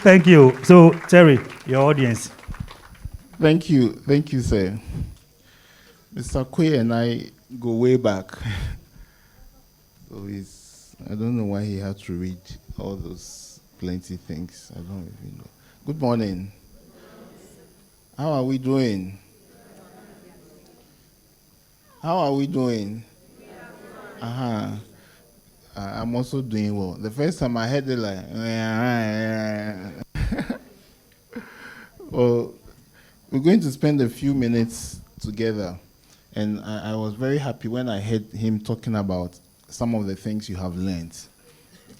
Thank you. So, Terry, your audience. Thank you, sir. Mr. Kwe and I go way back. So I don't know why he had to read all those plenty things. I don't even know. Good morning. How are we doing? How are we doing? I'm also doing well. The first time I heard it like, well, we're going to spend a few minutes together. And I was very happy when I heard him talking about some of the things you have learned.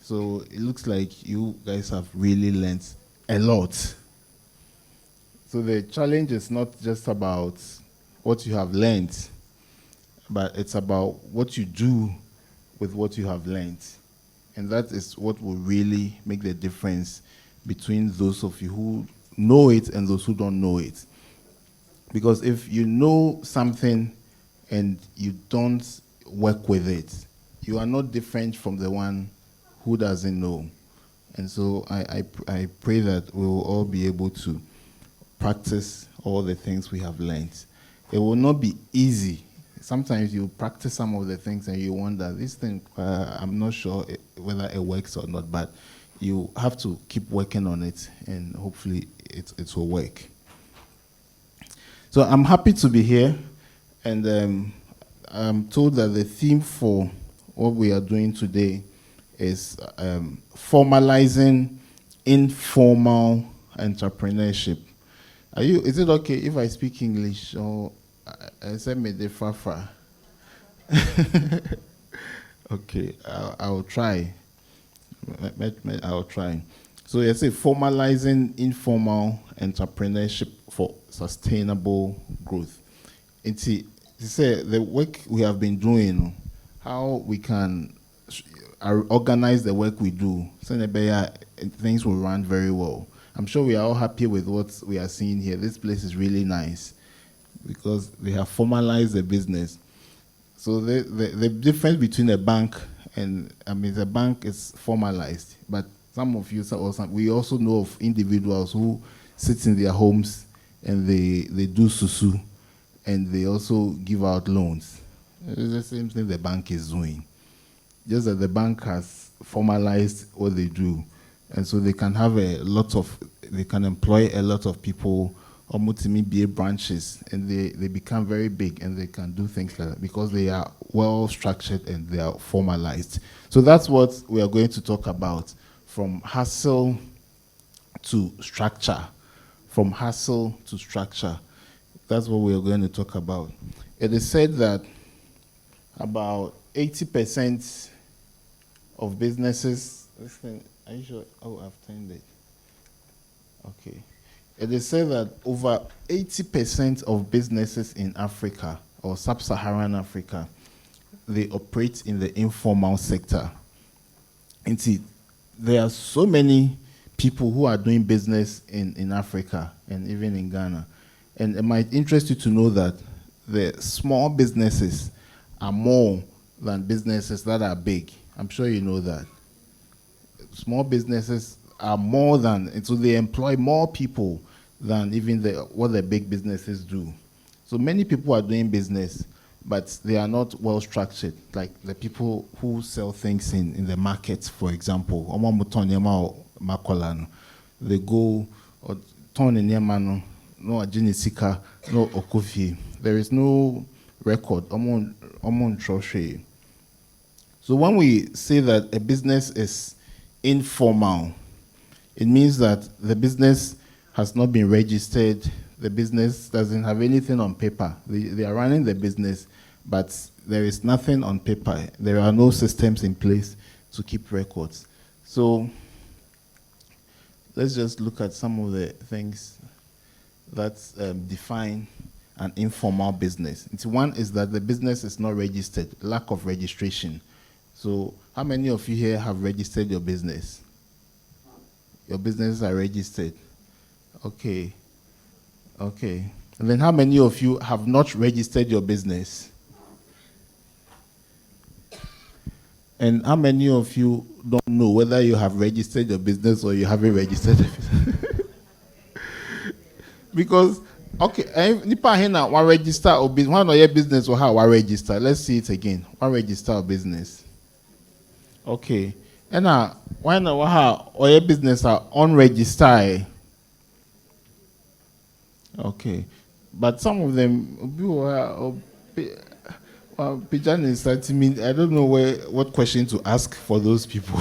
So it looks like you guys have really learned a lot. So the challenge is not just about what you have learned, but it's about what you do with what you have learned. And that is what will really make the difference between those of you who know it and those who don't know it. Because if you know something and you don't work with it, you are not different from the one who doesn't know. And so I pray that we will all be able to practice all the things we have learned. It will not be easy. Sometimes you practice some of the things and you wonder, this thing, I'm not sure whether it works or not, but you have to keep working on it and hopefully it will work. So I'm happy to be here, and I'm told that the theme for what we are doing today is formalizing informal entrepreneurship. Is it okay if I speak English or send me the fafa? Okay, I'll try. I'll try. So you say formalizing informal entrepreneurship for sustainable growth. It's the work we have been doing, how we can organize the work we do, so things will run very well. I'm sure we are all happy with what we are seeing here. This place is really nice because they have formalized the business. So the difference between a bank and, the bank is formalized, but some of you, we also know of individuals who sit in their homes and they do susu and they also give out loans. It's the same thing the bank is doing. Just that the bank has formalized what they do. And so they can have they can employ a lot of people or multi-MBA branches, and they become very big and they can do things like that because they are well structured and they are formalized. So that's what we are going to talk about, from hustle to structure. From hustle to structure. That's what we are going to talk about. It is said that about 80% of businesses, are you sure? Oh, I've turned it. Okay. It is said that over 80% of businesses in Africa or sub-Saharan Africa, they operate in the informal sector. And see, there are so many people who are doing business in Africa and even in Ghana. And it might interest you to know that the small businesses are more than businesses that are big. I'm sure you know that. Small businesses are more than, and so they employ more people than even what the big businesses do. So many people are doing business, but they are not well structured, like the people who sell things in the markets, for example. They go, or turn in no ajinisika, no okofi. There is no record. So when we say that a business is informal, it means that the business has not been registered, the business doesn't have anything on paper. They are running the business, but there is nothing on paper. There are no systems in place to keep records. So let's just look at some of the things that define an informal business. One is that the business is not registered, lack of registration. So how many of you here have registered your business? Your businesses are registered. Okay. And then how many of you have not registered your business? And how many of you don't know whether you have registered your business or you haven't registered your business? Because, okay, nipa hena one register or business, one of your business or how one register. Let's see it again. One register or business. Okay. And one how or your business are unregistered. Okay. But some of them Pijan is starting me. I don't know what question to ask for those people.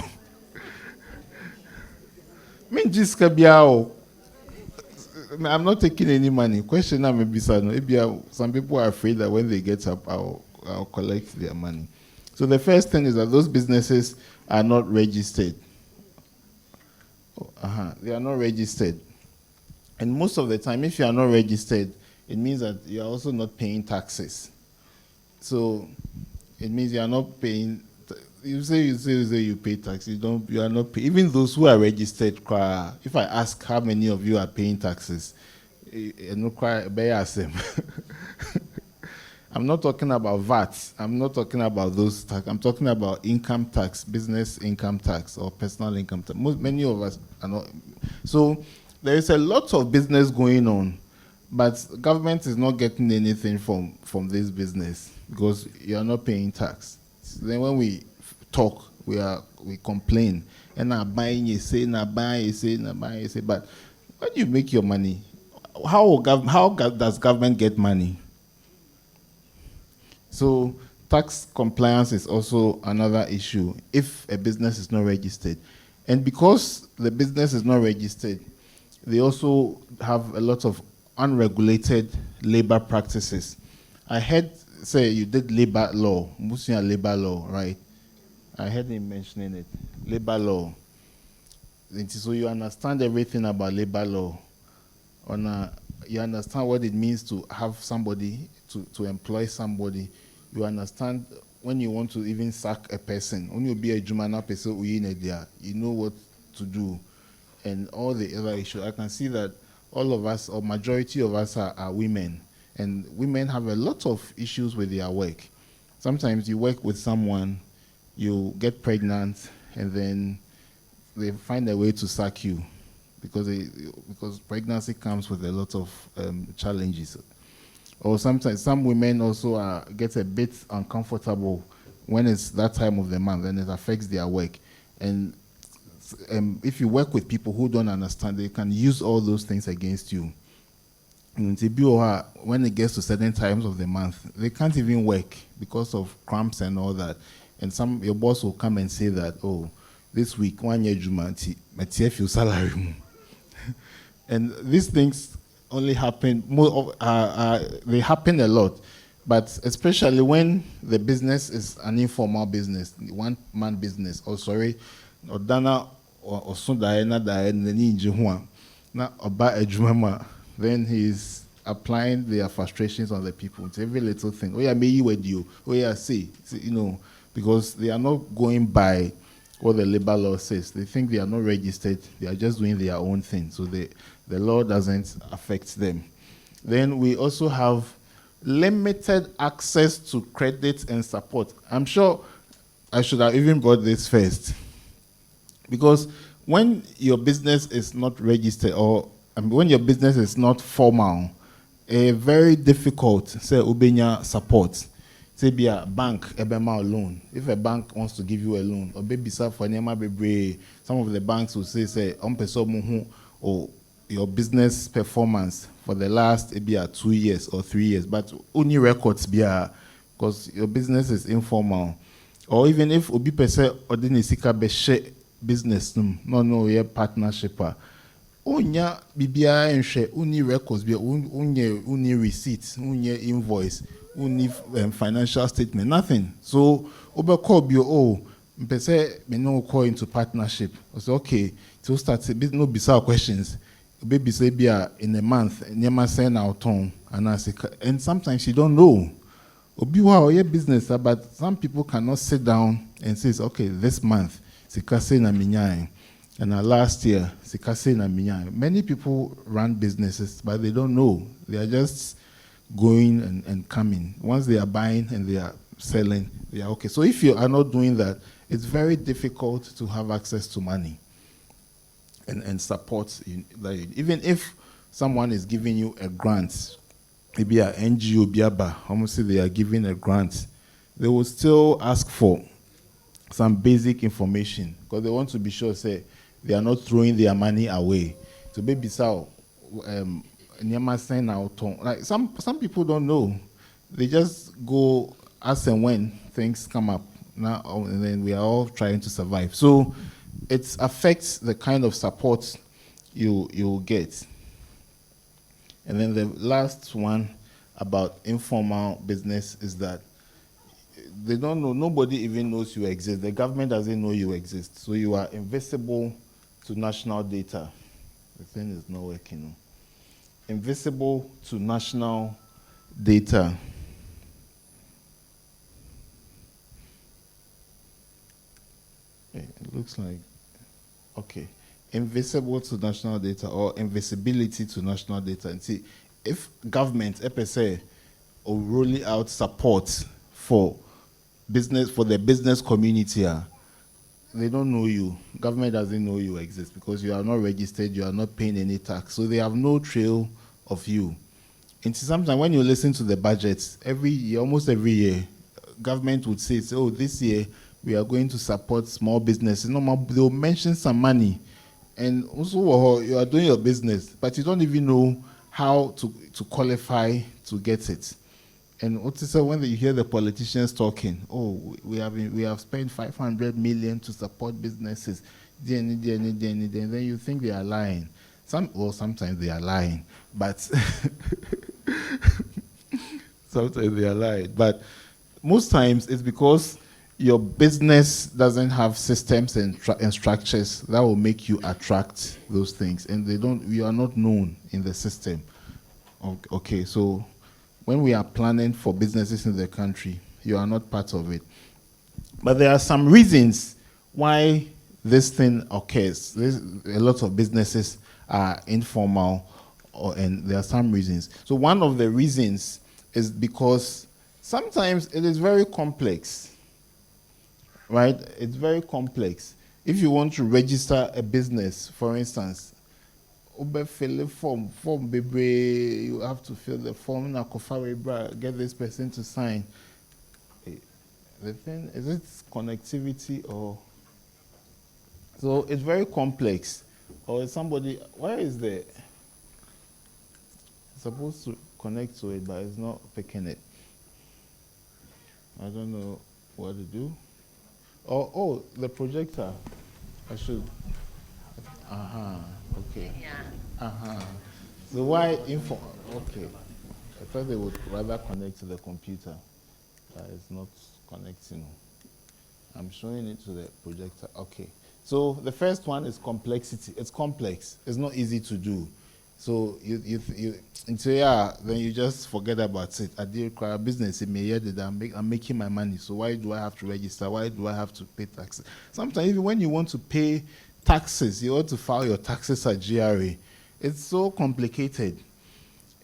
I'm not taking any money. Question maybe some people are afraid that when they get up, I'll collect their money. So the first thing is that those businesses are not registered. They are not registered. And most of the time, if you are not registered, it means that you are also not paying taxes. So it means you are not paying. You say you pay tax. You are not paying. Even those who are registered, if I ask how many of you are paying taxes, I'm not talking about VAT. I'm not talking about those tax. I'm talking about income tax, business income tax, or personal income tax. Many of us are not. So there is a lot of business going on, but government is not getting anything from this business because you are not paying tax. So then when we talk, we complain, and I'm buying, you say, but when you make your money, how does government get money? So tax compliance is also another issue if a business is not registered. And because the business is not registered, they also have a lot of unregulated labor practices. I heard say you did labor law, Muslim labor law, right? I heard him mentioning it. Labor law. So you understand everything about labor law. You understand what it means to have somebody, to employ somebody. You understand when you want to even sack a person. When you be a Jumana person, you know what to do. And all the other issues. I can see that all of us, or majority of us, are women. And women have a lot of issues with their work. Sometimes you work with someone, you get pregnant, and then they find a way to sack you because pregnancy comes with a lot of challenges. Or sometimes some women also get a bit uncomfortable when it's that time of the month, and it affects their work. And if you work with people who don't understand, they can use all those things against you. And when it gets to certain times of the month, they can't even work because of cramps and all that. And your boss will come and say that, oh, this week, 1 year Jumanti, your salary. And these things only happen, they happen a lot. But especially when the business is an informal business, one-man business, or Dana or Sundaena Daena na Oba Ejumama, then he's applying their frustrations on the people. It's every little thing. Oh yeah, me you with you. Oh yeah, see, because they are not going by what the labor law says. They think they are not registered. They are just doing their own thing. So the law doesn't affect them. Then we also have limited access to credit and support. I'm sure I should have even brought this first. Because when your business is not registered, when your business is not formal, a very difficult, say, ubenya support. Say, be a bank, ebema loan. If a bank wants to give you a loan, or baby for some of the banks will say, or your business performance for the last 2 years or 3 years, but only records because your business is informal. Or even if obi pese ordinisika be share business no your partnership. Unya bibia enhwe uni records be uni receipts, uni invoice, uni financial statement, nothing. So oba call bio mpese me no call into partnership. I say okay, to start no bizarre questions. Baby say be in a month, nyama send out on and sometimes you don't know. Obi wa your business, but some people cannot sit down and say, okay, this month sikase na minyai. And last year, sikase na minyai. Many people run businesses, but they don't know. They are just going and coming. Once they are buying and they are selling, they are okay. So if you are not doing that, it's very difficult to have access to money and support. Like, even if someone is giving you a grant, maybe an NGO, Biaba, almost say they are giving a grant, they will still ask for some basic information because they want to be sure, say, they are not throwing their money away. So maybe so, like some people don't know. They just go as and when things come up now, and then we are all trying to survive. So it affects the kind of support you get. And then the last one about informal business is that they don't know, nobody even knows you exist. The government doesn't know you exist. So you are invisible to national data. The thing is not working. Invisible to national data. It looks like, okay. Invisible to national data or invisibility to national data. And see, if government, EPSA, are rolling out support for business, for the business community, they don't know you. Government doesn't know you exist because you are not registered, you are not paying any tax. So they have no trail of you. And sometimes when you listen to the budgets, every year, almost every year, government would say, oh, this year we are going to support small businesses. No, they'll mention some money. And also, you are doing your business, but you don't even know how to qualify to get it. And also, when you hear the politicians talking, oh, we have spent 500 million to support businesses, then you think they are lying. Sometimes they are lying, but sometimes they are lying. But most times it's because your business doesn't have systems and structures that will make you attract those things, and you are not known in the system. Okay, so when we are planning for businesses in the country, you are not part of it. But there are some reasons why this thing occurs. A lot of businesses are informal, and there are some reasons. So one of the reasons is because sometimes it is very complex. Right? It's very complex. If you want to register a business, for instance, fill a form, you have to fill the form, get this person to sign. The thing, is it connectivity or? So it's very complex. Or is somebody, where is the, it's supposed to connect to it, but it's not picking it. I don't know what to do. Oh, the projector. I should. Okay. Yeah. So why info? Okay. I thought they would rather connect to the computer. It's not connecting. I'm showing it to the projector. Okay. So the first one is complexity. It's complex. It's not easy to do. So then you just forget about it. I did require business in me that I'm making my money. So why do I have to register? Why do I have to pay taxes? Sometimes even when you want to pay taxes, you want to file your taxes at GRA. It's so complicated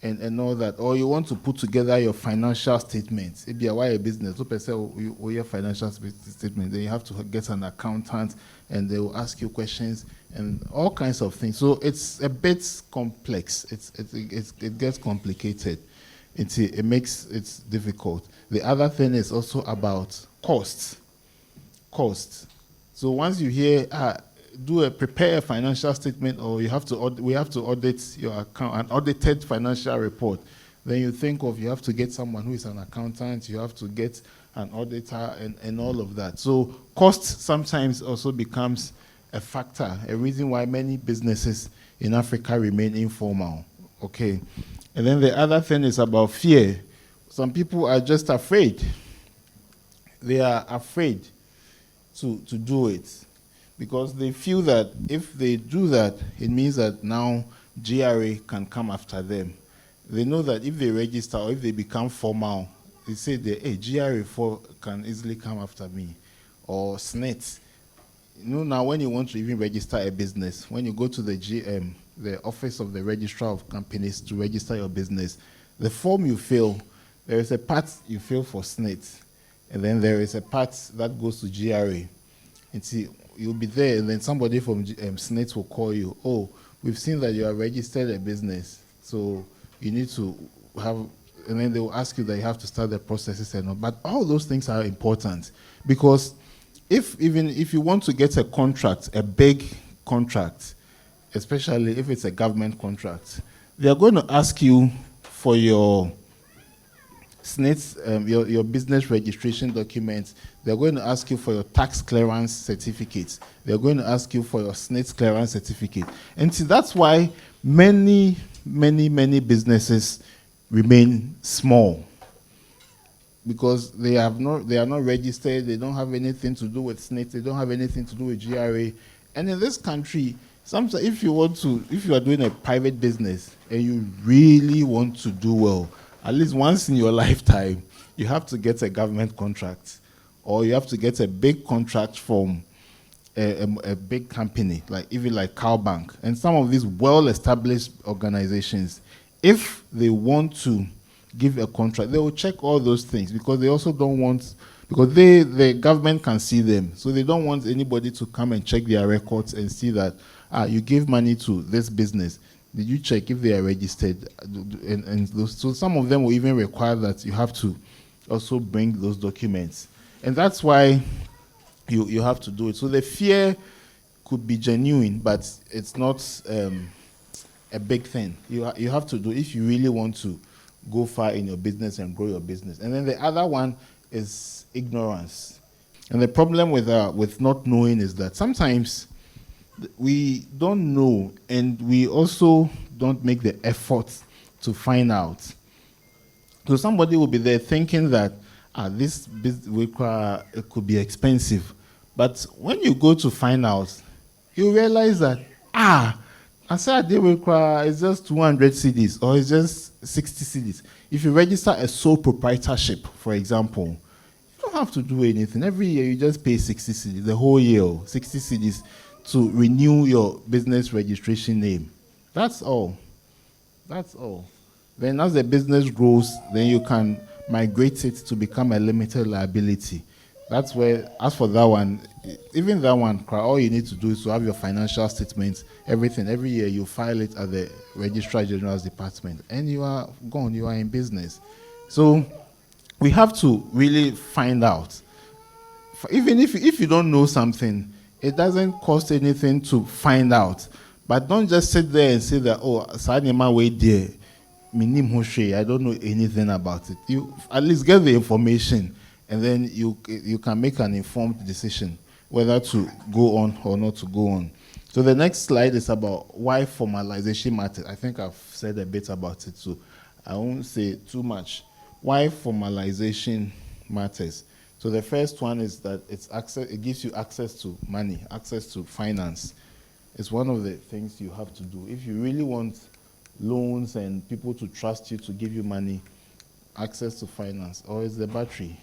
and all that. Or you want to put together your financial statements. If you are a business, your financial statement, then you have to get an accountant and they will ask you questions and all kinds of things. So it's a bit complex. It gets complicated. It makes it difficult. The other thing is also about costs. So once you hear, prepare a financial statement, or we have to audit your account, an audited financial report, then you think of, you have to get someone who is an accountant, you have to get an auditor and all of that. So cost sometimes also becomes a factor, a reason why many businesses in Africa remain informal. Okay. And then the other thing is about fear. Some people are just afraid. They are afraid to do it because they feel that if they do that, it means that now GRA can come after them. They know that if they register or if they become formal, they say GRA can easily come after me, or SNET. Now when you want to even register a business, when you go to the the Office of the Registrar of Companies to register your business, the form you fill, there is a part you fill for SNET, and then there is a part that goes to GRA. And see, you'll be there, and then somebody from SNET will call you. Oh, we've seen that you have registered a business, so you need to have, and then they will ask you that you have to start the processes and all. But all those things are important, because even if you want to get a contract, a big contract, especially if it's a government contract, they are going to ask you for your SNET, your business registration documents. They're going to ask you for your tax clearance certificates. They're going to ask you for your SNET clearance certificate. And see, that's why many businesses remain small, because they are not registered. They don't have anything to do with SNET. They don't have anything to do with GRA. And in this country, sometimes if you are doing a private business and you really want to do well, at least once in your lifetime, you have to get a government contract, or you have to get a big contract from a big company, like Cowbank. And some of these well-established organizations, if they want to give a contract, they will check all those things, because they also don't want, because the government can see them, so they don't want anybody to come and check their records and see that you give money to this business. Did you check if they are registered? So some of them will even require that you have to also bring those documents. And that's why you have to do it. So the fear could be genuine, but it's not a big thing. You have to do it if you really want to go far in your business and grow your business. And then the other one is ignorance. And the problem with not knowing is that sometimes we don't know, and we also don't make the effort to find out. So somebody will be there thinking that this business it could be expensive, but when you go to find out, you realize that I said it's just 200 CDs, or it's just 60 CDs. If you register a sole proprietorship, for example, you don't have to do anything. Every year you just pay 60 CDs, the whole year, 60 CDs. To renew your business registration name. That's all. That's all. Then as the business grows, then you can migrate it to become a limited liability. That's where, as for that one, even that one, all you need to do is to have your financial statements, everything. Every year you file it at the Registrar General's Department, and you are gone, you are in business. So we have to really find out. Even if you don't know something, it doesn't cost anything to find out. But don't just sit there and say that, Sanima wait there, I don't know anything about it. You at least get the information, and then you can make an informed decision whether to go on or not to go on. So the next slide is about why formalization matters. I think I've said a bit about it, so I won't say too much. Why formalization matters. So the first one is that it gives you access to money, access to finance. It's one of the things you have to do. If you really want loans and people to trust you to give you money, access to finance. Or is the battery?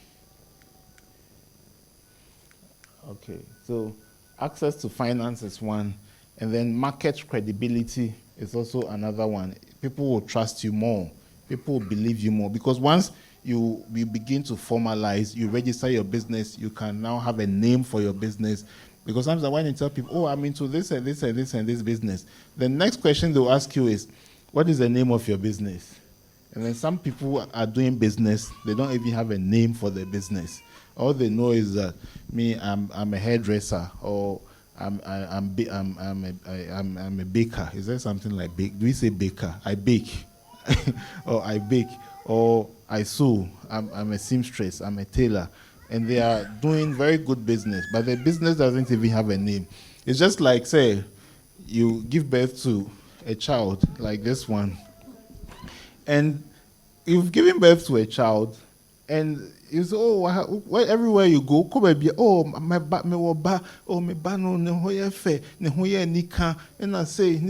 Okay, so access to finance is one, and then market credibility is also another one. People will trust you more. People will believe you more, because once you begin to formalize, you register your business, you can now have a name for your business. Because sometimes when you tell people, I'm into this and this and this and this business, the next question they'll ask you is, what is the name of your business? And then some people are doing business, they don't even have a name for their business. All they know is that I'm a hairdresser, or I'm a baker. Is there something like bake? Do we say baker? I bake, or I bake, or I sew. I'm a seamstress. I'm a tailor, and they are doing very good business, but the business doesn't even have a name. It's just like, say, you give birth to a child like this one, and you've given birth to a child, and you say, everywhere you go, my ba no ne hoye fe, ne hoye nika, and I say,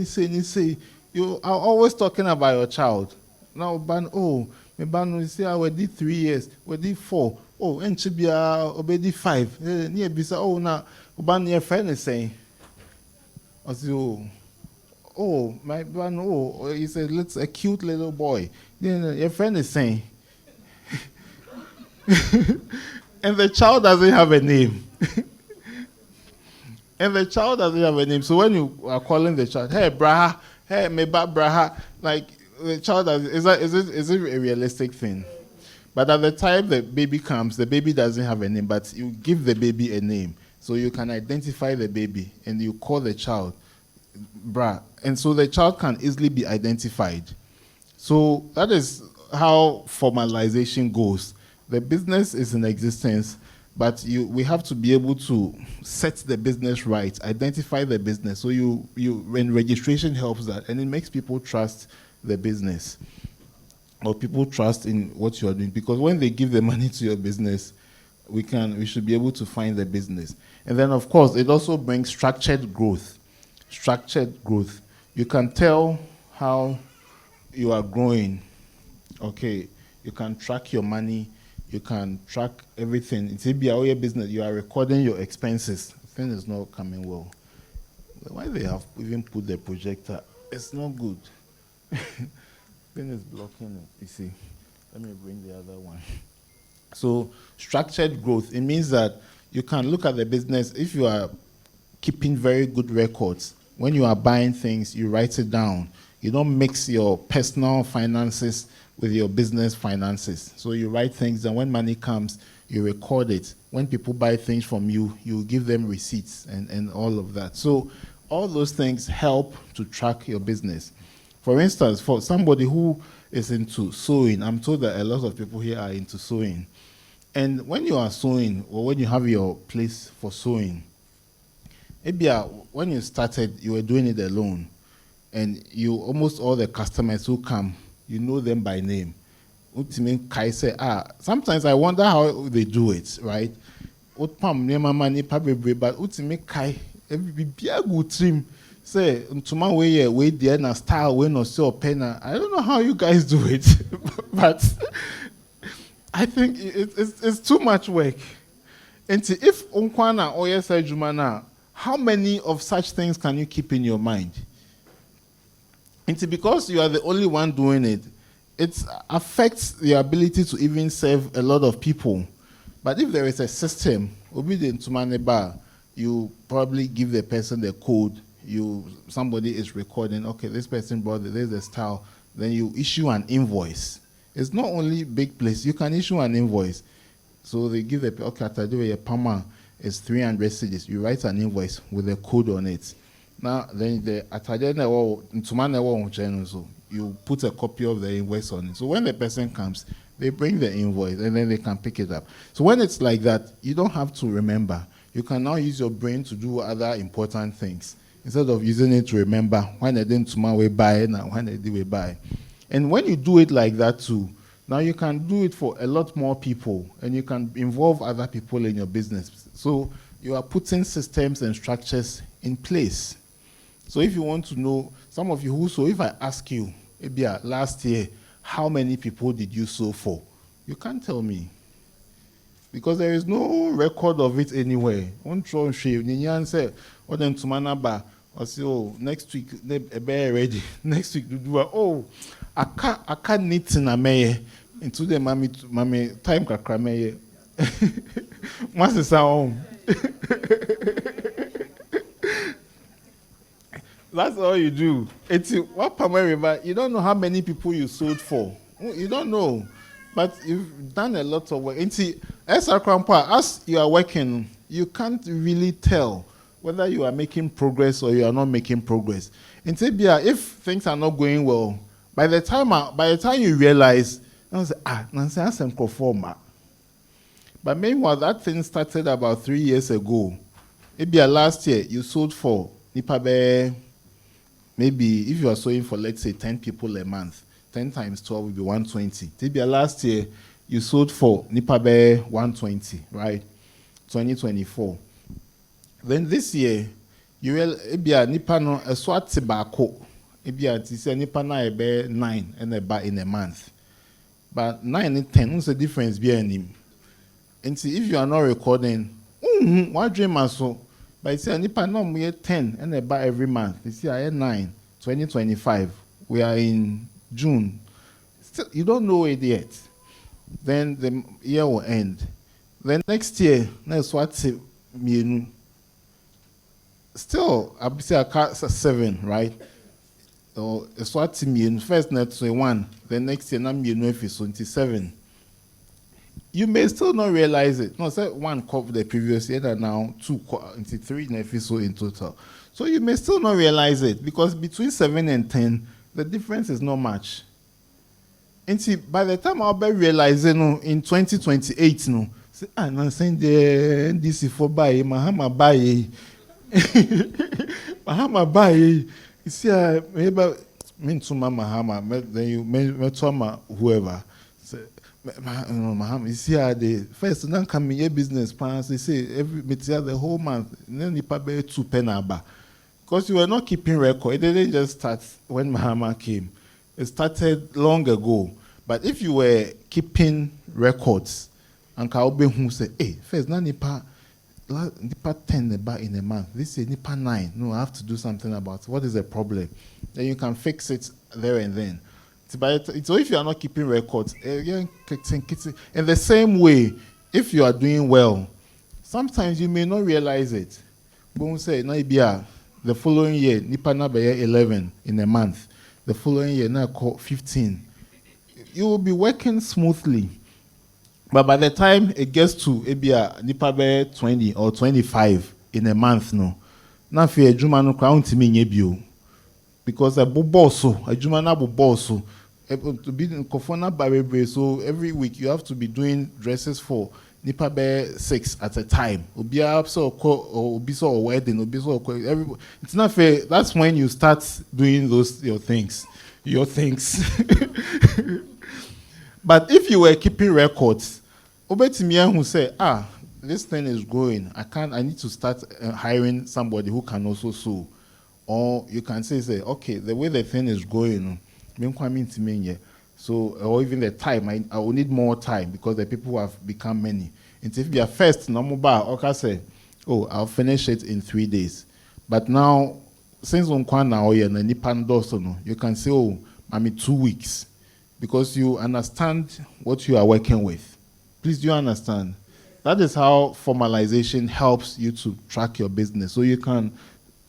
you are always talking about your child. Now, my ban, you say, I did 3 years, we did 4, and she be already 5. Near bisa, now, ban your friend is saying, my ban, he said, let's a cute little boy. Then your friend is saying, and the child doesn't have a name. And the child doesn't have a name. So when you are calling the child, hey, braha, hey, meba braha, like the child is it a realistic thing? But at the time the baby comes, the baby doesn't have a name, but you give the baby a name. So you can identify the baby and you call the child, bra. And so the child can easily be identified. So that is how formalization goes. The business is in existence, but we have to be able to set the business right, identify the business. So when registration helps that, and it makes people trust the business, or people trust in what you are doing. Because when they give the money to your business, we should be able to find the business. And then, of course, it also brings structured growth. Structured growth. You can tell how you are growing. Okay, you can track your money. You can track everything. It's a your business. You are recording your expenses. The thing is not coming well. Why they have even put the projector? It's not good. Thing is blocking it. You see. Let me bring the other one. So structured growth. It means that you can look at the business. If you are keeping very good records, when you are buying things, you write it down. You don't mix your personal finances with your business finances. So you write things, and when money comes, you record it. When people buy things from you, you give them receipts and all of that. So all those things help to track your business. For instance, for somebody who is into sewing, I'm told that a lot of people here are into sewing. And when you are sewing, or when you have your place for sewing, maybe when you started, you were doing it alone. And almost all the customers who come, you know them by name. Sometimes I wonder how they do it, right? But say, way there na style, way no so pen. I don't know how you guys do it, but I think it's too much work. And if unkwana oyesa jumana, how many of such things can you keep in your mind? And because you are the only one doing it, it affects the ability to even serve a lot of people. But if there is a system, obedient to maneba, you probably give the person the code. Somebody is recording, okay, this person brought it, there's a style, then you issue an invoice. It's not only big place, you can issue an invoice. So they give the, okay, Atadewe Pama is 300 CDs. You write an invoice with a code on it. Now, then the Atadewe, so you put a copy of the invoice on it. So when the person comes, they bring the invoice and then they can pick it up. So when it's like that, you don't have to remember. You can now use your brain to do other important things, instead of using it to remember when I didn't tomorrow we buy and when I did we buy. And when you do it like that too, now you can do it for a lot more people, and you can involve other people in your business. So you are putting systems and structures in place. So if you want to know, some of you so if I ask you, maybe last year, how many people did you sew for? You can't tell me. Because there is no record of it anywhere. Ninian said, "Oh, then to manaba." I say, "Oh, next week, ready. Next week, do I can't knit in a maye into the mommy time kakrame. What's the sound?" That's all you do. It's what you don't know how many people you sold for. You don't know. But you've done a lot of work. As you are working, you can't really tell whether you are making progress or you are not making progress. If things are not going well, by the time you realize, but meanwhile, that thing started about 3 years ago. Maybe last year you sold for maybe if you are sewing for, let's say, 10 people a month, 10 times 12 will be 120. Maybe last year you sold for Nipabe 120, right? 2024. Then this year, you will be a Nipano a swat tobacco. Maybe a Nipana a 9 and a bar in a month. But 9 and 10, what's the difference behind him? And see, if you are not recording, what dream I saw? But it's a Nipano, we are 10 and a bar every month. You see, I had 9, 2025. We are in June. Still, you don't know it yet. Then the year will end. Then next year, next what still, I'll say a car 7, right? So it's what me first net 1, the next year I'm if it's 27. You may still not realize it. No, say 1 cover the previous year and now 2 into 3 so in total. So you may still not realize it because between 7 and 10, the difference is not much. And see, by the time I'll be realizing in 2028, no, say, I'm saying the NDC for buy, Mahama buy, Mahama buy. You see, maybe mean to Mahama, then you may to whoever. Say, Mahama, you see, the first then come in your business plans. They say every material the whole month, then you pay 2 penaba. Because you were not keeping record. It didn't just start when Mahama came. It started long ago. But if you were keeping records, and Kaobe who say, hey, first, na nipa 10 in a month. This is nipa 9. No, I have to do something about it. What is the problem? Then you can fix it there and then. So if you are not keeping records, in the same way, if you are doing well, sometimes you may not realize it. But say, the following year, nipa na 11 in a month. The following year, now 15. You will be working smoothly. But by the time it gets to nipa 20 or 25 in a month, no. Now for a juma no crown to me bio. Because a boboso, a juma na boboso, to be in kofona barebe, so every week you have to be doing dresses for nipa 6 at a time. Obi so or obi so wedding, obi so everybody. It's not fair. That's when you start doing your things. But if you were keeping records, Obetimiya who say, this thing is growing. I need to start hiring somebody who can also sew. Or you can say, okay, the way the thing is going, so, or even the time, I will need more time because the people have become many. And if you are first, okay, say, I'll finish it in 3 days. But now, since you can say, I'm 2 weeks. Because you understand what you are working with. Please, do you understand? That is how formalization helps you to track your business. So you can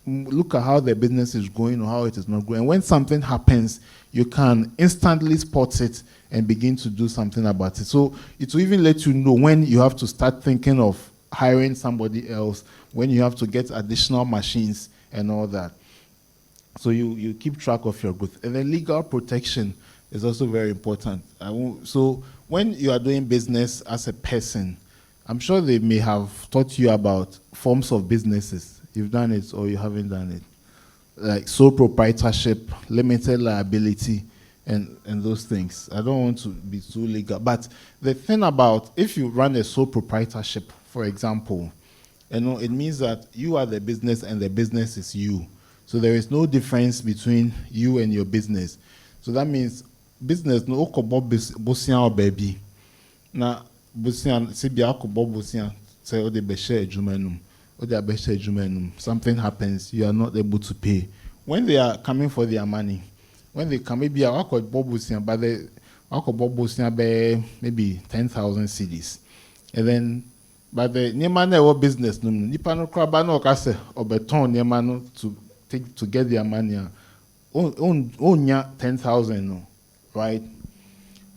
look at how the business is going or how it is not going. And when something happens, you can instantly spot it and begin to do something about it. So it will even let you know when you have to start thinking of hiring somebody else, when you have to get additional machines and all that. So you keep track of your growth. And then legal protection is also very important. So when you are doing business as a person, I'm sure they may have taught you about forms of businesses. You've done it or you haven't done it. Like sole proprietorship, limited liability, and those things. I don't want to be too legal. But the thing about if you run a sole proprietorship, for example, it means that you are the business and the business is you. So there is no difference between you and your business. So that means business no okobo bosia or baby. Na bosia se bia okobo bosia say o de be share adwumanum. O de be share adwumanum. Something happens, you are not able to pay. When they are coming for their money, when they come maybe okobo bosia but the okobo bosia be maybe 10,000 cedis. And then but the nyema na wo business no nipa no kra ba na okase obeton nyema no to get their money. Onya 10,000 no. Right?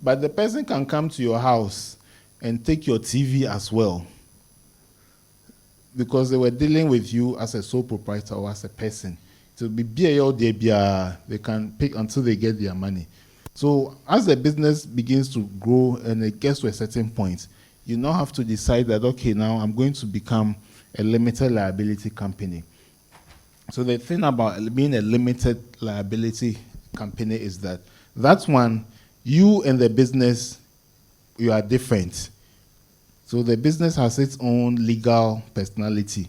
But the person can come to your house and take your TV as well. Because they were dealing with you as a sole proprietor or as a person. So they can pick until they get their money. So as the business begins to grow and it gets to a certain point, you now have to decide that, okay, now I'm going to become a limited liability company. So the thing about being a limited liability company is that that's one, you and the business, you are different. So the business has its own legal personality.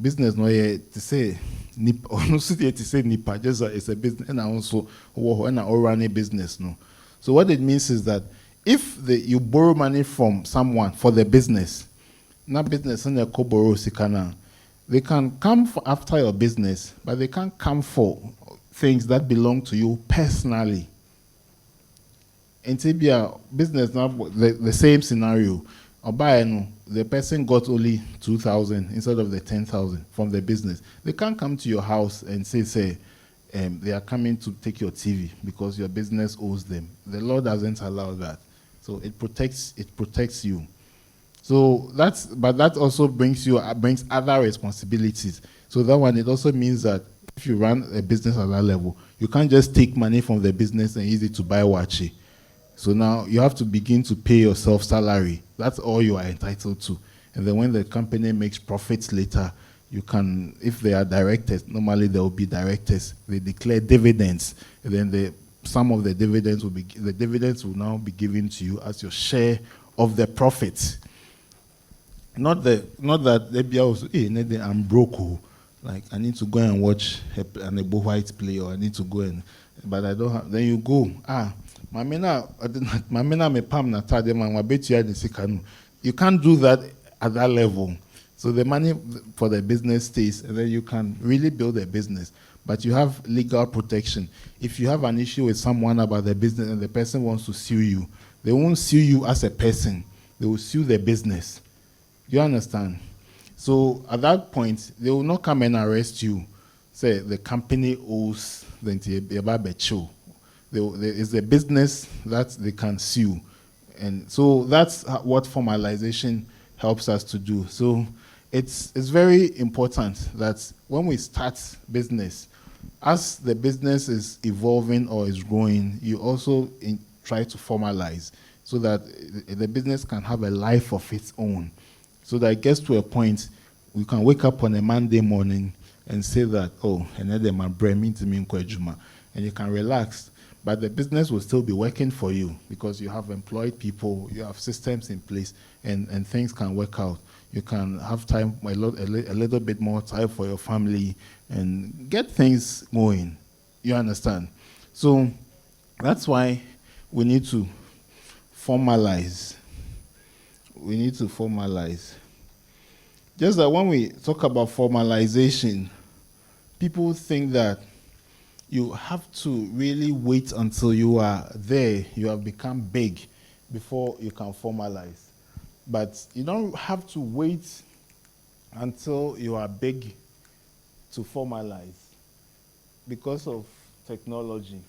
Business no to say nipa, honestly to say nipa, just it's a business and also run a business no. So what it means is that if you borrow money from someone for the business, not business and they borrow sikana, they can come after your business, but they can't come for things that belong to you personally. And to be a business now, the same scenario. or buy, the person got only 2,000 instead of the 10,000 from the business. They can't come to your house and say, they are coming to take your TV because your business owes them. The law doesn't allow that. So it protects you. So but that also brings other responsibilities. So that one, it also means that if you run a business at that level, you can't just take money from the business and use it to buy wachi. So now you have to begin to pay yourself salary. That's all you are entitled to. And then when the company makes profits later, you can, if they are directors, normally there will be directors. They declare dividends, and then some of the dividends will now be given to you as your share of the profits. Not that they be also, I'm broke. Like I need to go and watch an Ebo White play, or I need to go but I don't have. Then you go, you can't do that at that level. So the money for the business stays, and then you can really build a business. But you have legal protection. If you have an issue with someone about the business and the person wants to sue you, they won't sue you as a person. They will sue the business. You understand? So at that point, they will not come and arrest you. Say the company owes the it's the business that they can sue. And so that's what formalization helps us to do. So it's very important that when we start business, as the business is evolving or is growing, you also try to formalize so that the business can have a life of its own. So that it gets to a point we can wake up on a Monday morning and say that, and you can relax. But the business will still be working for you because you have employed people, you have systems in place, and things can work out. You can have time, a little bit more time for your family and get things going. You understand? So that's why we need to formalize. We need to formalize. Just that when we talk about formalization, people think that you have to really wait until you are there, you have become big, before you can formalize. But you don't have to wait until you are big to formalize because of technology.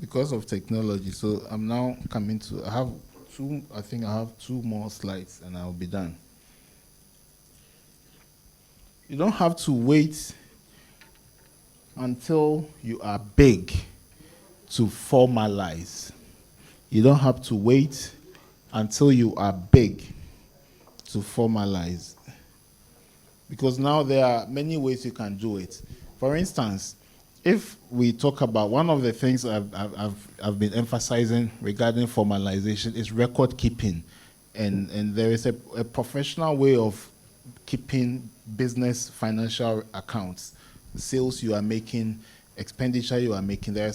Because of technology. So I'm now coming to, I think I have 2 more slides and I'll be done. You don't have to wait until you are big to formalize. You don't have to wait until you are big to formalize. Because now there are many ways you can do it. For instance, if we talk about one of the things I've been emphasizing regarding formalization is record keeping. And there is a professional way of keeping business financial accounts, sales you are making, expenditure you are making. There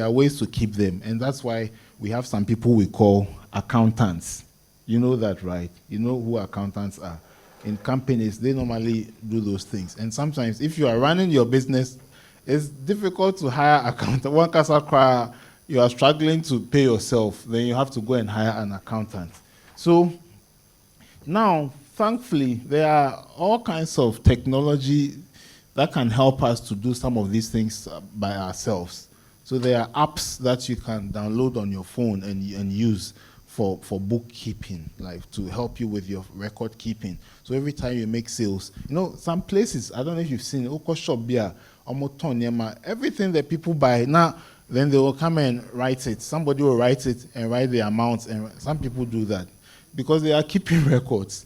are ways to keep them, and that's why we have some people we call accountants. You know that, right? You know who accountants are. In companies, they normally do those things. And sometimes, if you are running your business, it's difficult to hire accountant. One casa cry, you are struggling to pay yourself, then you have to go and hire an accountant. So now, thankfully, there are all kinds of technology that can help us to do some of these things by ourselves. So there are apps that you can download on your phone and use for bookkeeping, like to help you with your record keeping. So every time you make sales, some places, I don't know if you've seen, shop beer, everything that people buy, now, then they will come and write it. Somebody will write it and write the amounts, and some people do that because they are keeping records.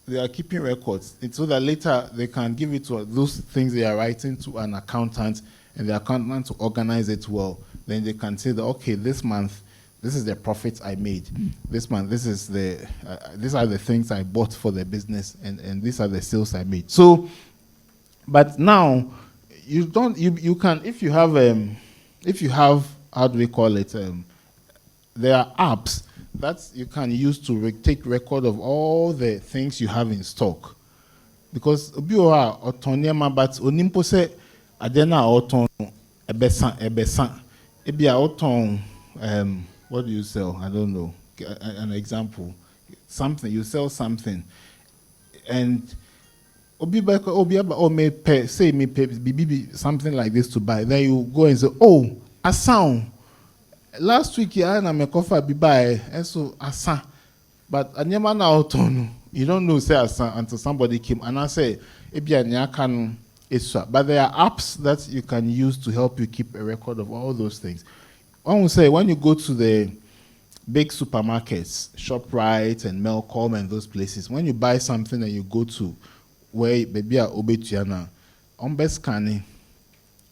They are keeping records so that later they can give it to those things they are writing to an accountant, and the accountant to organize it well. Then they can say that, okay, this month, this is the profits I made. This month, these are the things I bought for the business, and these are the sales I made. So, but now you can, if you have, how do we call it? There are apps that you can use to take record of all the things you have in stock. Because obiwa autonomy, but onimpo se adena auton ebesan ebia auton what do you sell? I don't know. an example. Something, you sell something, and say me pay something like this to buy. Then you go and say, oh, a sound. Last week, yeah, I'm a coffee be buy, and so a sound. But I never know you don't know say a sound until somebody came and I say, but there are apps that you can use to help you keep a record of all those things. I will say when you go to the big supermarkets, ShopRite and Melcom and those places, when you buy something and you go to where maybe a obetiana, scanning,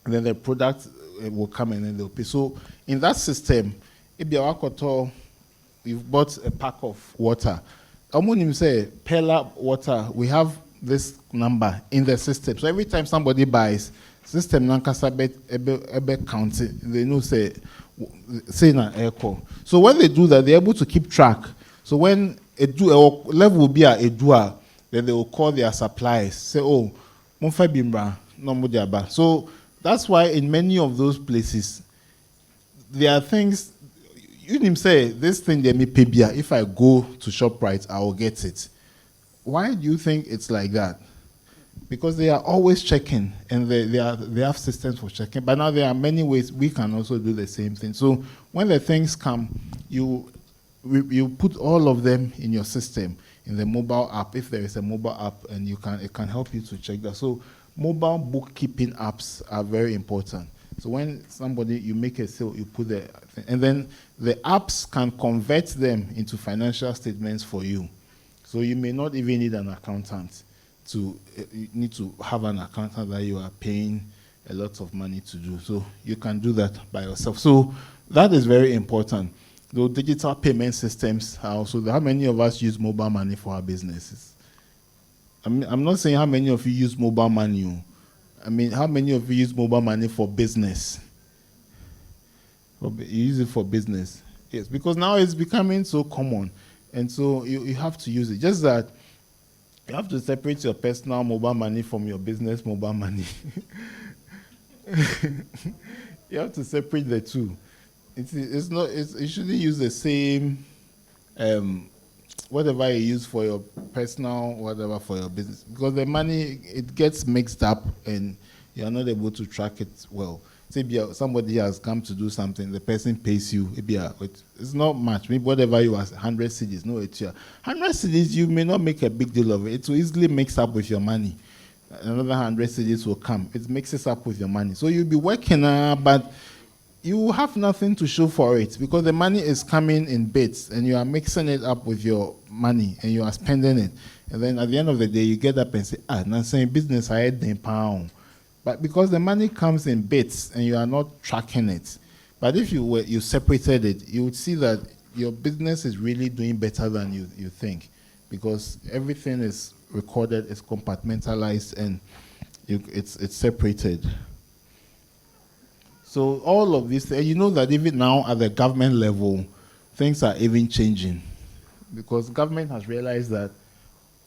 and then the product will come and then they'll pay. So in that system, if you've bought a pack of water, I'm say Pella water, we have this number in the system. So every time somebody buys, system nankasa ebe count it, they know say na echo. So when they do that, they're able to keep track. So when a level will be a dua, then they will call their suppliers, say, oh, Monfa Bimbra, no Mudiaba. So that's why in many of those places, there are things, you didn't say, this thing they may pay beer. If I go to ShopRite, I will get it. Why do you think it's like that? Because they are always checking, and they have systems for checking. But now there are many ways we can also do the same thing. So when the things come, you put all of them in your system, in the mobile app, if there is a mobile app, and it can help you to check that. So mobile bookkeeping apps are very important. So when you make a sale, you put and then the apps can convert them into financial statements for you. So you may not even need an accountant you need to have an accountant that you are paying a lot of money to do. So you can do that by yourself. So that is very important. The digital payment systems are also, how many of us use mobile money for our businesses? I'm not saying how many of you use mobile money. I mean, how many of you use mobile money for business? You use it for business. Yes, because now it's becoming so common. And so you have to use it. Just that you have to separate your personal mobile money from your business mobile money. You have to separate the two. You shouldn't use the same whatever you use for your personal, whatever for your business. Because the money, it gets mixed up and you're not able to track it well. Say somebody has come to do something, the person pays you, it's not much. Maybe whatever you ask, 100 cedis, no, it's 100 cedis, you may not make a big deal of it. It will easily mix up with your money. Another 100 cedis will come. It mixes up with your money. So you'll be working, but you have nothing to show for it because the money is coming in bits and you are mixing it up with your money and you are spending it. And then at the end of the day, you get up and say, now saying business, I had £10. But because the money comes in bits and you are not tracking it. But if you separated it, you would see that your business is really doing better than you think because everything is recorded, it's compartmentalized, and it's separated. So all of this, you know that even now at the government level, things are even changing because government has realized that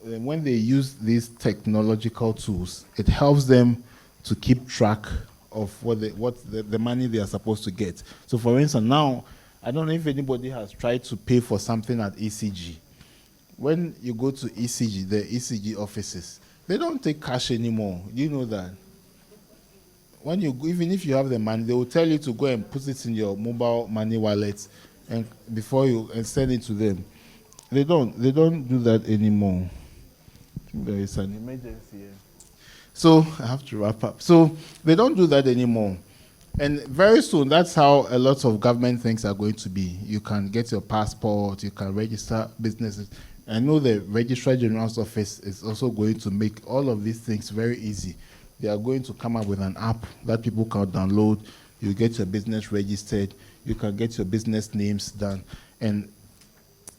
when they use these technological tools, it helps them to keep track of what the money they are supposed to get. So for instance, now, I don't know if anybody has tried to pay for something at ECG. When you go to ECG, the ECG offices, they don't take cash anymore. Do you know that? When even if you have the money, they will tell you to go and put it in your mobile money wallet and send it to them. They don't do that anymore. I think there is an emergency here. So I have to wrap up. So they don't do that anymore. And very soon, that's how a lot of government things are going to be. You can get your passport, you can register businesses. I know the Registrar General's office is also going to make all of these things very easy. They are going to come up with an app that people can download. You get your business registered. You can get your business names done. And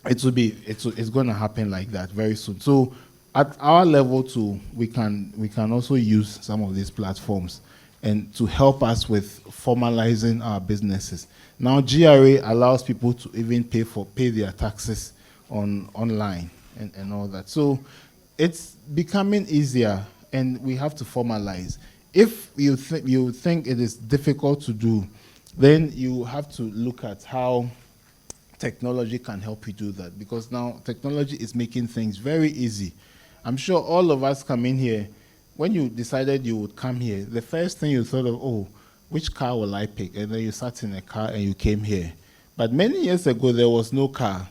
it's going to happen like that very soon. So at our level too, we can also use some of these platforms and to help us with formalizing our businesses. Now GRA allows people to even pay their taxes online and all that. So it's becoming easier and we have to formalize. If you think it is difficult to do, then you have to look at how technology can help you do that, because now technology is making things very easy. I'm sure all of us come in here, when you decided you would come here, the first thing you thought of, oh, which car will I pick? And then you sat in a car and you came here. But many years ago, there was no car.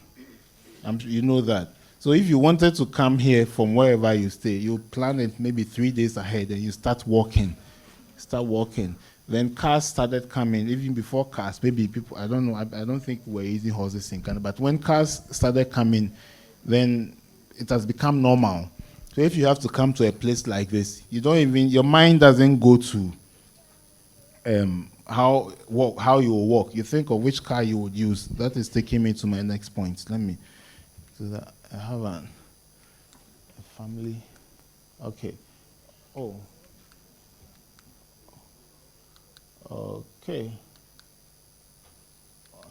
You know that. So if you wanted to come here from wherever you stay, you plan it maybe 3 days ahead and you start walking. Then cars started coming, even before cars. Maybe people, I don't know, I don't think we're using horses in Ghana, but when cars started coming, then it has become normal. So if you have to come to a place like this, your mind doesn't go to how you will walk. You think of which car you would use. That is taking me to my next point. Let me, so that I have a family. Okay. Oh. Okay.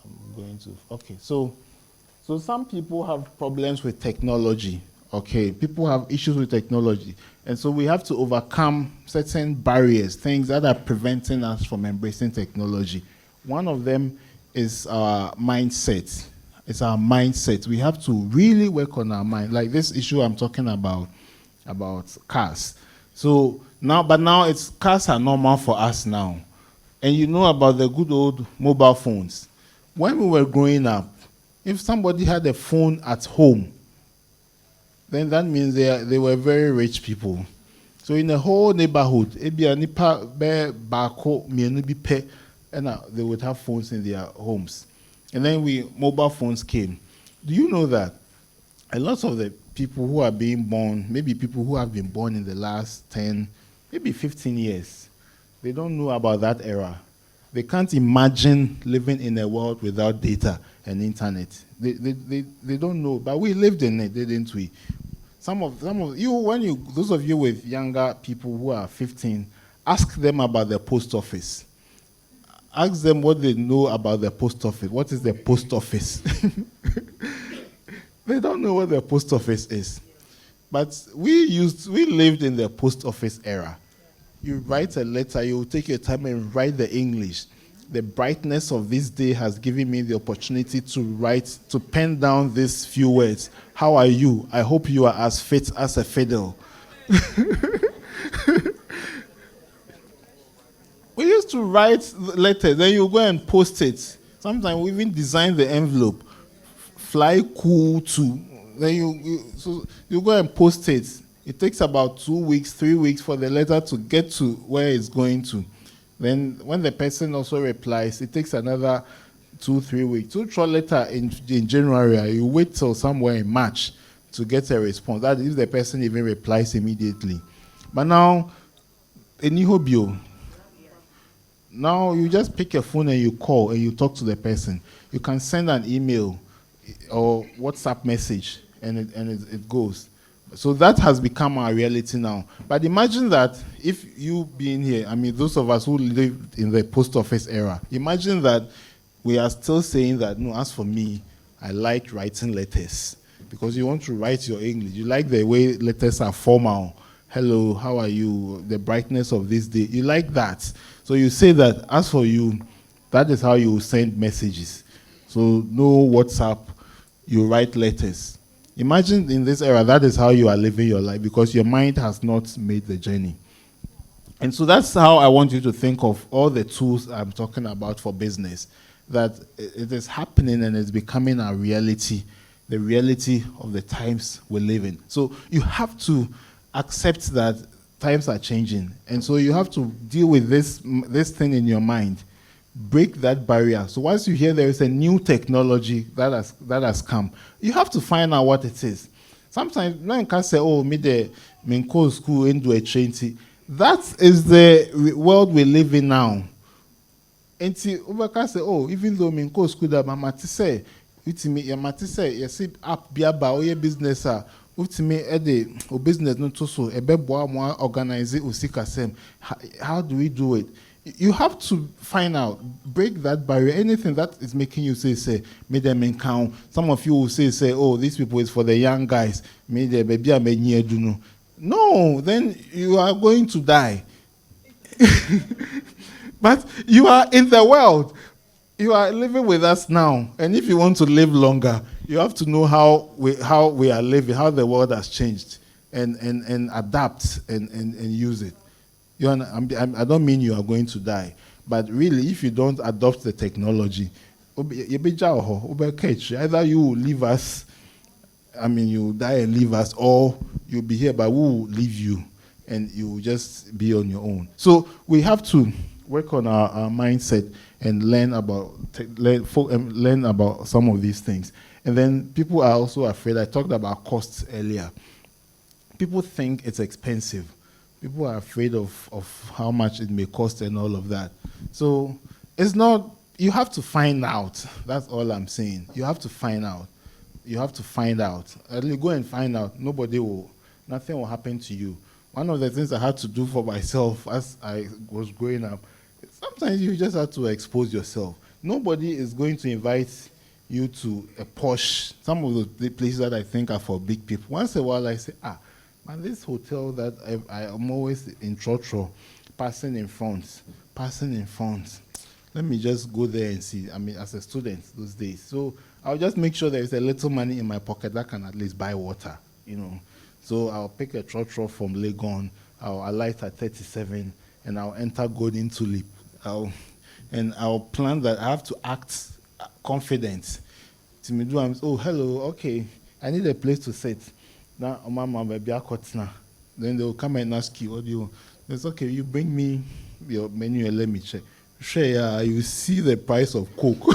I'm going to, okay. So some people have problems with technology. Okay, people have issues with technology. And so we have to overcome certain barriers, things that are preventing us from embracing technology. One of them is our mindset. It's our mindset. We have to really work on our mind. Like this issue I'm talking about cars. So now cars are normal for us now. And you know about the good old mobile phones. When we were growing up, if somebody had a phone at home, then that means they were very rich people. So in the whole neighborhood, they would have phones in their homes. And then mobile phones came. Do you know that a lot of the people who are being born, maybe people who have been born in the last 10, maybe 15 years, they don't know about that era. They can't imagine living in a world without data and internet. They don't know, but we lived in it, didn't we? Some of you, those of you with younger people who are 15, ask them about the post office. Ask them what they know about the post office. What is the post office? They don't know what the post office is. But we lived in the post office era. You write a letter, you take your time and write the English. The brightness of this day has given me the opportunity to pen down these few words. How are you? I hope you are as fit as a fiddle. We used to write letters, then you go and post it. Sometimes we even design the envelope. Fly cool to. Then you go and post it. It takes about 2 weeks, 3 weeks for the letter to get to where it's going to. Then when the person also replies, it takes another 2-3 weeks. To throw letter in January, you wait till somewhere in March to get a response. That if the person even replies immediately. But now, now you just pick a phone and you call and you talk to the person. You can send an email or WhatsApp message and it goes. So that has become our reality now. But imagine that if you being here, I mean, those of us who lived in the post office era, imagine that we are still saying that, no, as for me, I like writing letters. Because you want to write your English. You like the way letters are formal. Hello, how are you? The brightness of this day. You like that. So you say that, as for you, that is how you send messages. So no WhatsApp, you write letters. Imagine in this era, that is how you are living your life because your mind has not made the journey. And so that's how I want you to think of all the tools I'm talking about for business, that it is happening and it's becoming a reality, the reality of the times we live in. So you have to accept that times are changing. And so you have to deal with this thing in your mind. Break that barrier. So once you hear there is a new technology that has come, you have to find out what it is. Sometimes one can say, oh, me go school into a train. That is the world we live in now. And we can say, oh, even though me go school, that mama say, you see app biaba or your business o business no to so organize it. How do we do it? You have to find out, break that barrier. Anything that is making you say, make them encounter. Some of you will say, oh, these people is for the young guys. Maybe baby I may near do no. No, then you are going to die. But you are in the world. You are living with us now, and if you want to live longer, you have to know how we are living, how the world has changed, and adapt and use it. I don't mean you are going to die, but really, if you don't adopt the technology, either you will leave us, you will die and leave us, or you'll be here, but we will leave you, and you will just be on your own. So we have to work on our mindset and learn about some of these things. And then people are also afraid. I talked about costs earlier. People think it's expensive. People are afraid of how much it may cost and all of that. So it's not, you have to find out. That's all I'm saying. You have to find out. You have to find out. At least go and find out. Nothing will happen to you. One of the things I had to do for myself as I was growing up, sometimes you just have to expose yourself. Nobody is going to invite you to a posh, some of the places that I think are for big people. Once in a while I say, man, this hotel that I am always in Trotro, passing in front. Let me just go there and see. As a student those days. So I'll just make sure there's a little money in my pocket that can at least buy water, So I'll pick a Trotro from Legon, I'll alight at 37, and I'll enter Golden Tulip. I'll plan that I have to act confident. Oh, hello, okay, I need a place to sit. Now, then they'll come and ask you, what do you want? It's okay, you bring me your menu and let me check. Sure, you see the price of Coke.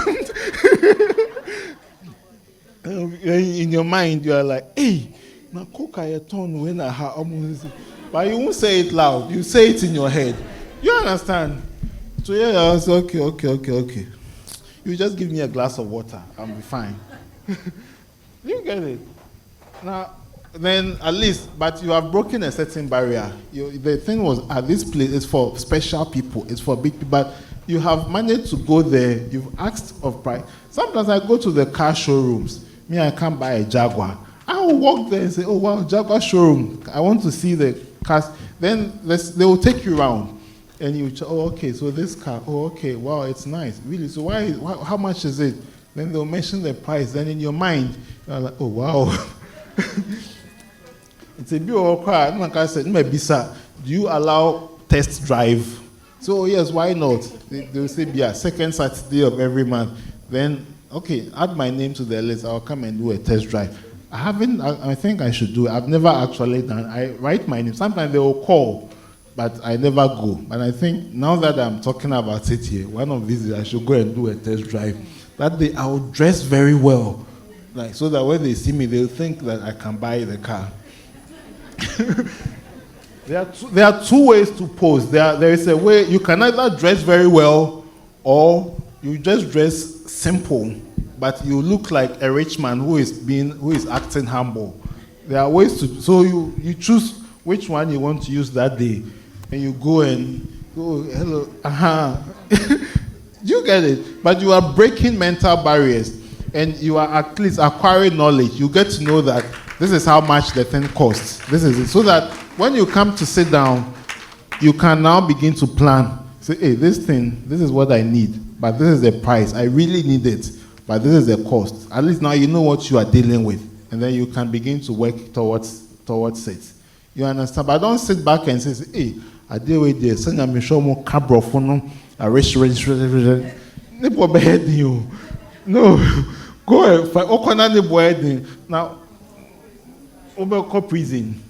In your mind, you are like, hey, now Coke I turn when I have almost. But you won't say it loud, you say it in your head. You understand? So yeah, I was okay. You just give me a glass of water, I'll be fine. You get it? Now, then at least, but you have broken a certain barrier. The thing was, this place is for special people, it's for big people, but you have managed to go there, you've asked of price. Sometimes I go to the car showrooms, I can't buy a Jaguar. I will walk there and say, oh wow, Jaguar showroom, I want to see the cars. Then they will take you around. And you, okay, so this car, okay, wow, it's nice. Really, so how much is it? Then they'll mention the price. Then in your mind, you're like, oh, wow. It's a beautiful car. Like I said, do you allow test drive? So, yes, why not? They'll say, yeah, second Saturday of every month. Then, okay, add my name to the list. I'll come and do a test drive. I think I should do it. I've never actually done it. I write my name. Sometimes they will call, but I never go. And I think now that I'm talking about it here, one of these days I should go and do a test drive. That day I will dress very well, like so that when they see me, they'll think that I can buy the car. There are two ways to pose. There is a way you can either dress very well, or you just dress simple, but you look like a rich man who is acting humble. There are ways to. So you choose which one you want to use that day. And you go and go, hello, You get it? But you are breaking mental barriers, and you are at least acquiring knowledge. You get to know that this is how much the thing costs. This is it. So that when you come to sit down, you can now begin to plan. Say, hey, this is what I need, but this is the price. I really need it, but this is the cost. At least now you know what you are dealing with, and then you can begin to work towards it. You understand? But don't sit back and say, hey, I deal with this. Send me show more cabrofono. I rich. No, go and find now. Go prison.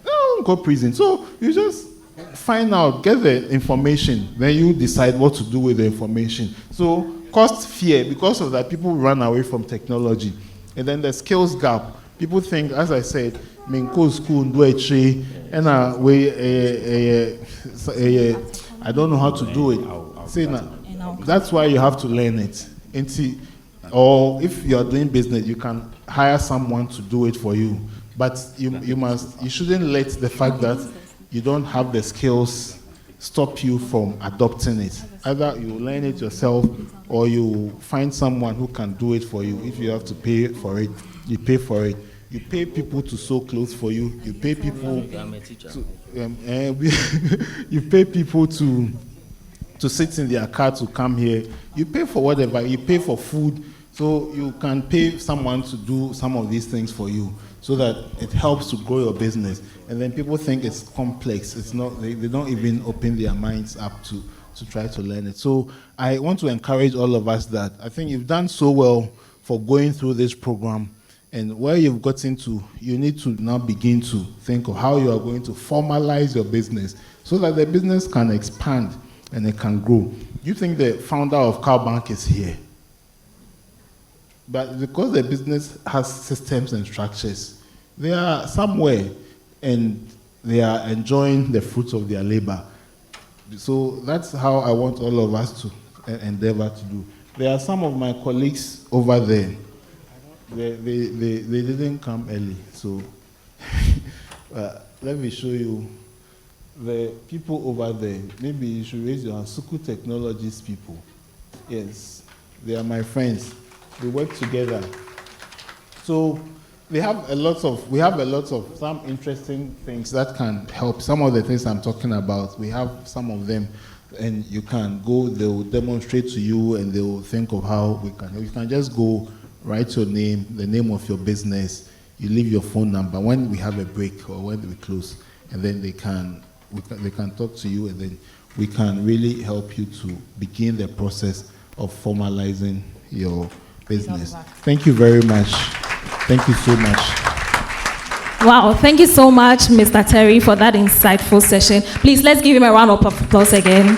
No, go prison. So you just find out, get the information, then you decide what to do with the information. So cost fear, because of that, people run away from technology. And then the skills gap. People think, as I said, go school and do a tree, and I don't know how to do it. See, that's why you have to learn it. Or if you are doing business, you can hire someone to do it for you. But you shouldn't let the fact that you don't have the skills stop you from adopting it. Either you learn it yourself, or you find someone who can do it for you. If you have to pay for it, you pay for it. You pay people to sew clothes for you. You pay people to, you pay people to to sit in their car to come here. You pay for whatever, you pay for food, so you can pay someone to do some of these things for you so that it helps to grow your business. And then people think it's complex. It's not, they don't even open their minds up to try to learn it. So I want to encourage all of us that I think you've done so well for going through this program. And where you've gotten to, you need to now begin to think of how you are going to formalize your business so that the business can expand and it can grow. You think the founder of CowBank is here, but because the business has systems and structures, they are somewhere and they are enjoying the fruits of their labor. So that's how I want all of us to endeavor to do. There are some of my colleagues over there. They didn't come early, so let me show you the people over there. Maybe you should raise your hand. Suku Technologies people. Yes, they are my friends. We work together. So we have a lot of some interesting things that can help. Some of the things I'm talking about, we have some of them, and you can go, they will demonstrate to you, and they will think of how we can help. You can just go, write your name, the name of your business, you leave your phone number when we have a break or when we close, and then they can talk to you, and then we can really help you to begin the process of formalizing your business. Thank you very much. Thank you so much. Wow, thank you so much, Mr. Terry, for that insightful session. Please, let's give him a round of applause again.